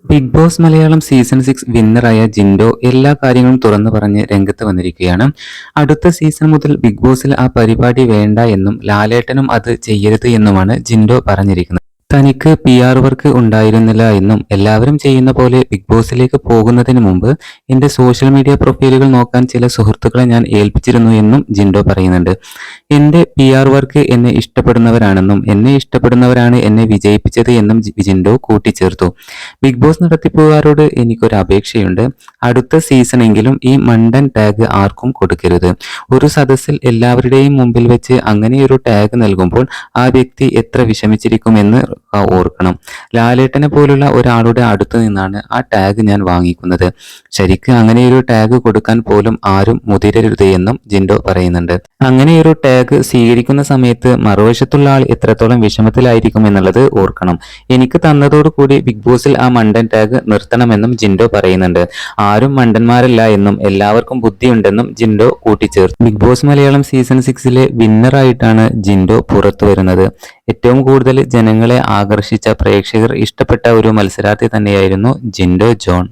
Big Boss Malayalam season 6 വിന്നറായ ജിൻഡോ എല്ലാ കാര്യങ്ങളും തുറന്നു പറഞ്ഞ് രംഗത്ത് വന്നിരിക്കുകയാണ്. അടുത്ത സീസൺ മുതൽ ബിഗ് ബോസിൽ ആ പരിപാടി വേണ്ട എന്നും ലാലേട്ടനും അത് ചെയ്യരുത് എന്നുമാണ് ജിൻഡോ പറഞ്ഞിരിക്കുന്നത്. തനിക്ക് PR വർക്ക് ഉണ്ടായിരുന്നില്ല എന്നും എല്ലാവരും ചെയ്യുന്ന പോലെ ബിഗ് ബോസിലേക്ക് പോകുന്നതിന് മുമ്പ് എന്റെ സോഷ്യൽ മീഡിയ പ്രൊഫൈലുകൾ നോക്കാൻ ചില സുഹൃത്തുക്കളെ ഞാൻ ഏൽപ്പിച്ചിരുന്നു എന്നും ജിൻഡോ പറയുന്നുണ്ട്. എന്റെ PR വർക്ക് എന്നെ ഇഷ്ടപ്പെടുന്നവരാണെന്നും എന്നെ ഇഷ്ടപ്പെടുന്നവരാണ് എന്നെ വിജയിപ്പിച്ചത് എന്നും ജിൻഡോ കൂട്ടിച്ചേർത്തു. ബിഗ് ബോസ് നടത്തിപ്പുകാരോട് എനിക്കൊരു അപേക്ഷയുണ്ട്. അടുത്ത സീസണെങ്കിലും ഈ മണ്ടൻ ടാഗ് ആർക്കും കൊടുക്കരുത്. ഒരു സദസ്സിൽ എല്ലാവരുടെയും മുമ്പിൽ വെച്ച് അങ്ങനെയൊരു ടാഗ് നൽകുമ്പോൾ ആ വ്യക്തി എത്ര വിഷമിച്ചിരിക്കുമെന്ന് ഓർക്കണം. ലാലേട്ടനെ പോലുള്ള ഒരാളുടെ അടുത്ത് നിന്നാണ് ആ ടാഗ് ഞാൻ വാങ്ങിക്കുന്നത്. ശരിക്ക് അങ്ങനെയൊരു ടാഗ് കൊടുക്കാൻ പോലും ആരും മുതിരരുത് എന്നും ജിൻഡോ പറയുന്നുണ്ട്. അങ്ങനെയൊരു ടാഗ് സ്വീകരിക്കുന്ന സമയത്ത് മറുവശത്തുള്ള ആൾ എത്രത്തോളം വിഷമത്തിലായിരിക്കും എന്നുള്ളത് ഓർക്കണം. എനിക്ക് തന്നതോടുകൂടി ബിഗ് ബോസിൽ ആ മണ്ടൻ ടാഗ് നിർത്തണമെന്നും ജിൻഡോ പറയുന്നുണ്ട്. ആരും മണ്ടന്മാരല്ല എന്നും എല്ലാവർക്കും ബുദ്ധിയുണ്ടെന്നും ജിൻഡോ കൂട്ടിച്ചേർത്തു. ബിഗ് ബോസ് മലയാളം സീസൺ 6 വിന്നറായിട്ടാണ് ജിൻഡോ പുറത്തു വരുന്നത്. ഏറ്റവും കൂടുതൽ ജനങ്ങളെ ആകർഷിച്ച പ്രേക്ഷകർ ഇഷ്ടപ്പെട്ട ഒരു മത്സരാർത്ഥി തന്നെയായിരുന്നു ജിൻഡോ ജോൺ.